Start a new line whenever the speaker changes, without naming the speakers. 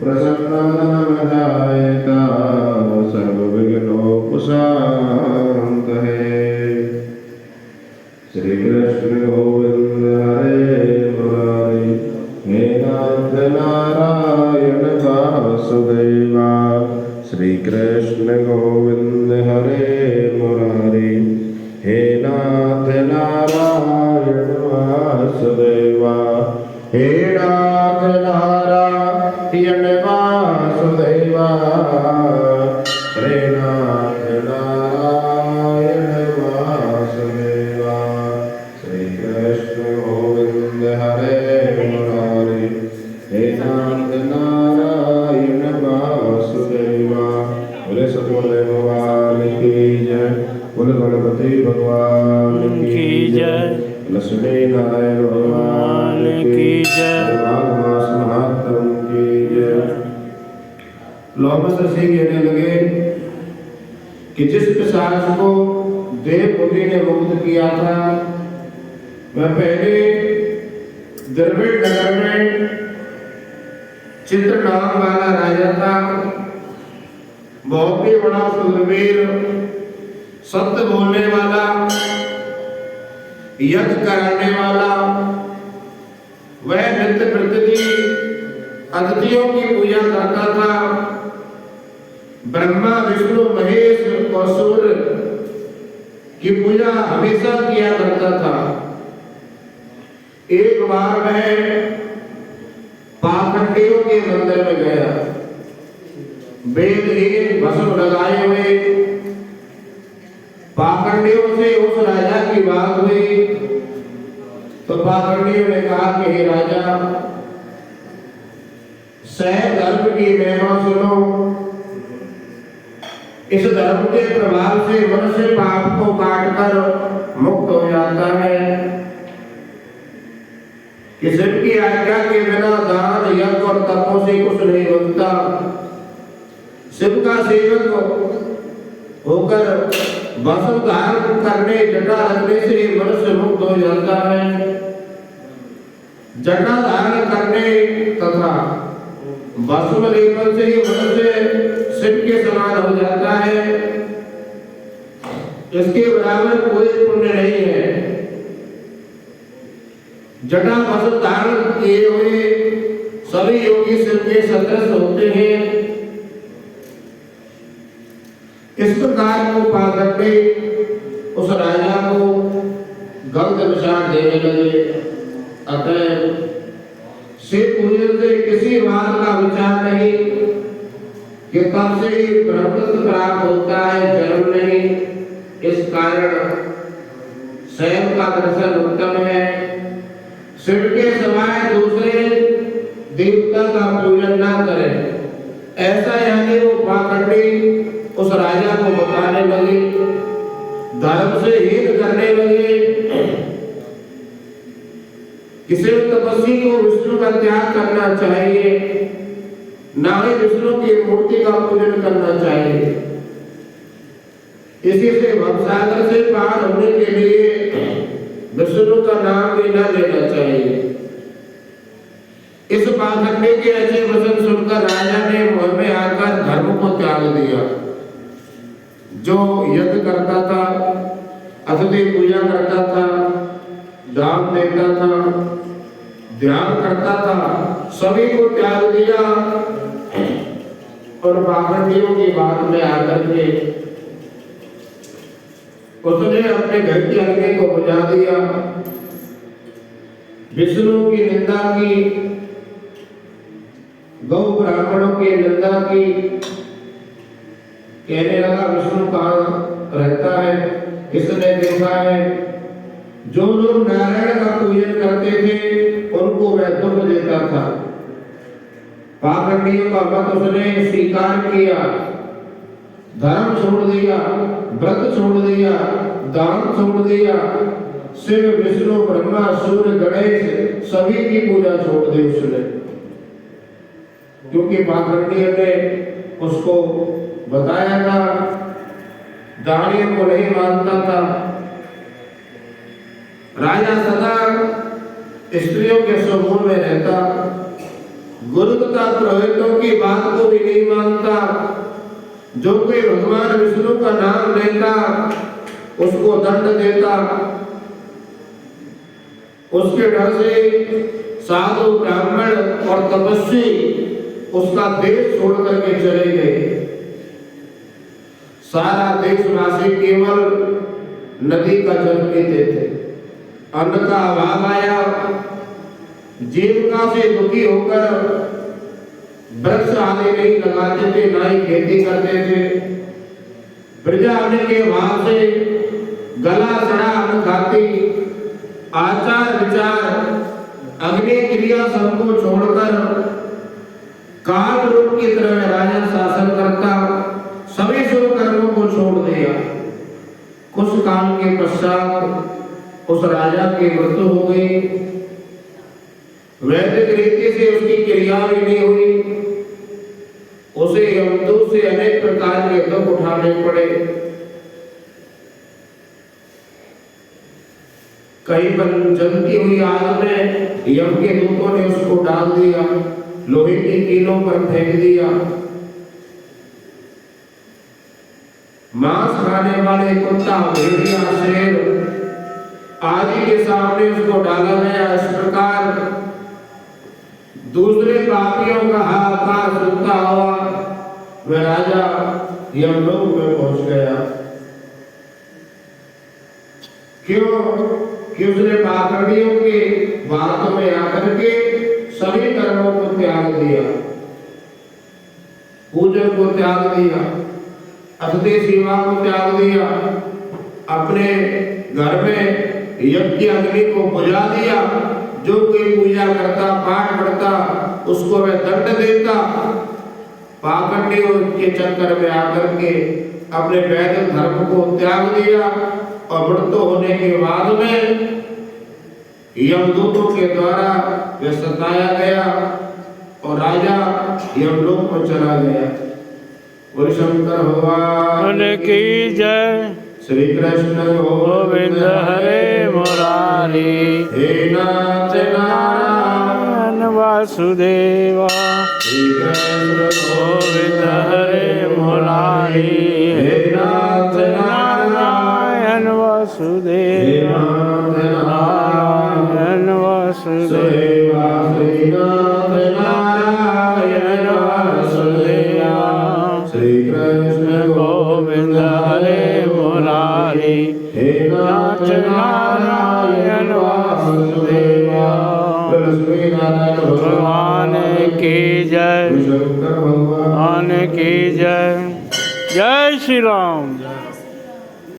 प्रसन्नमजायता सर्वविघ्नोपशांत है। श्री कृष्ण गोविंद हरे मुरारी हे नाथ नारायण वासुदेवा। श्री कृष्ण गोविंद हरे मुरारी हे नाथ नारायण वासुदेवा। हे नाथ नारायण वासुदेवा। श्री नाथ नारायण वासुदेवा। श्री कृष्ण गोविंद हरे मुरारी हे नाथ नारायण वासुदेवा। बोले सतगुरुदेव भगवान की जय। बोले गणपति भगवान की जय। लक्ष्मी नारायण भगवान की जय। माघ मास महात्म की जय। लोमस ऋषि कहने लगे कि जिस पिशाच को देवहूति ने मुक्त किया था वह पहले द्रविड़ नगर में चित्र नाम वाला राजा था। बहुत ही बड़ा शूरवीर, सत्य बोलने वाला, यज्ञ कराने वाला। वह नित्य प्रति अतिथियों की पूजा करता था। ब्रह्मा विष्णु महेश और सूर्य की पूजा हमेशा किया करता था। एक बार वह पाखंडियों के मंदिर में गया। वेदहीन भस्म लगाए हुए पाखंडियों से उस राजा की बात हुई तो पाखंडियों ने कहा कि हे राजा, सह धर्म की महिमा सुनो। इस धर्म के प्रभाव से मनुष्य पाप को काटकर मुक्त हो जाता है। कि शिव की आज्ञा के बिना दान यज्ञ और तपों से कुछ नहीं बनता। शिव का सेवक होकर भस्म धारण करने, जटा रखने से मनुष्य मुक्त हो जाता है। जटा धारण करने तथा भस्म लेपन से ही मनुष्य शिव के समान हो जाता है। इसके बराबर कोई पुण्य नहीं है। जटा भस्म धारण किए हुए सभी योगी शिव के सदृश होते हैं। इस प्रकार को पाखंडी उस राजा को गंध विषाद देने लगे। अतः शिव पूजन से किसी बात का विचार नहीं कि कब से ही ब्रह्मत्व प्राप्त होता है, जन्म नहीं। इस कारण शैव का दर्शन उत्तम है। शिव के सिवाय दूसरे देवता का पूजन ना करें, ऐसा यानी वो पाखंडी उस राजा को बताने लगे, धर्म से हीन करने लगे। किसी तपस्वी को विष्णु का त्याग करना चाहिए, ना ही विष्णु की मूर्ति का पूजन करना चाहिए। इसी से भवसागर से पार होने के लिए विष्णु का नाम भी न लेना चाहिए। इस पाखंडी के अच्छे वचन सुनकर राजा ने मन में आकर धर्म को त्याग दिया। जो यज्ञ करता था, अतिथि पूजा करता था, दान देता था, ध्यान करता था, सभी को त्याग दिया और पाखंडियों की बात में आकर के उसने अपने घर के अग्नि को बुझा दिया। विष्णु की निंदा की, गौ ब्राह्मणों की निंदा की। कहने लगा विष्णु कहाँ रहता है, किसने देखा है। जो लोग नारायण का पूजन करते थे उनको वह दुख देता था। पाखंडियों का मत उसने स्वीकार किया, धर्म छोड़ दिया, व्रत छोड़ दिया, दान छोड़ दिया। शिव विष्णु ब्रह्मा सूर्य गणेश सभी की पूजा छोड़ दी उसने। क्योंकि पाखंडियों ने उसको बताया था, दानियों को नहीं मानता था। राजा सदा स्त्रियों के समूह में रहता, गुरु तथा पुरोहितों की बात को भी नहीं मानता, जो कोई भगवान विष्णु का नाम लेता उसको दंड देता। उसके डर से साधु ब्राह्मण और तपस्वी उसका देश छोड़ करके चले गए। सारा देशवासी केवल नदी का जल पीते थे। अन्न का अभाव आया, जीविका से दुखी होकर वृक्ष आदि नहीं लगाते थे, ना ही खेती करते थे। प्रजा आने के भाव से गला सड़ा अन्न खाती, आचार विचार अग्नि क्रिया सबको छोड़कर काल रूप की तरह राजा शासन करता, सभी शुभ कर्मों को छोड़ दिया। कुछ काल के पश्चात उस राजा की मृत्यु हो गई। वैदिक रीति से उसकी क्रिया भी नहीं हुई। उसे यमदूत से अनेक प्रकार के दुख उठाने पड़े। कहीं पर जलती हुई आग में यम के दूतों ने उसको डाल दिया, लोहे की कीलों पर फेंक दिया। मांस खाने वाले कुत्ता, भेड़िया, शेर आदि के सामने उसको डाला गया। इस प्रकार दूसरे पापियों का हाहाकार सुनता हुआ वह राजा यमलोक में पहुंच गया। क्यों? कि उसने पाखंडियों के बातों में आकर के सभी कर्मों को त्याग दिया, पूजन को त्याग दिया, अतिथि सेवा को त्याग दिया, अपने घर में यज्ञ अग्नि को बुझा दिया। जो कोई पूजा करता, पाठ पढ़ता, उसको वह दंड देता। पाखंडियों के चक्कर में आकर के अपने वैदिक धर्म को त्याग दिया और मृत्यु होने के बाद में यमदूतों के द्वारा वह सताया गया और राजा यमलोक में चला गया। बोल शंकर भगवान की जय। श्री कृष्ण गोविंद हरे मुरारी, हे नाथ नारायण वासुदेव। श्री कृष्ण गोविंद हरे मुरारी, हे नाथ नारायण वासुदेव। नारायण वासुदेव, श्रीनाथ नारायण वासुदेव। श्री कृष्ण गोविंद हरे मुरारी, हे नाथ नारायण वासुदेव। लक्ष्मी नारायण भगवान की जय, भगवान की जय। जय श्री राम।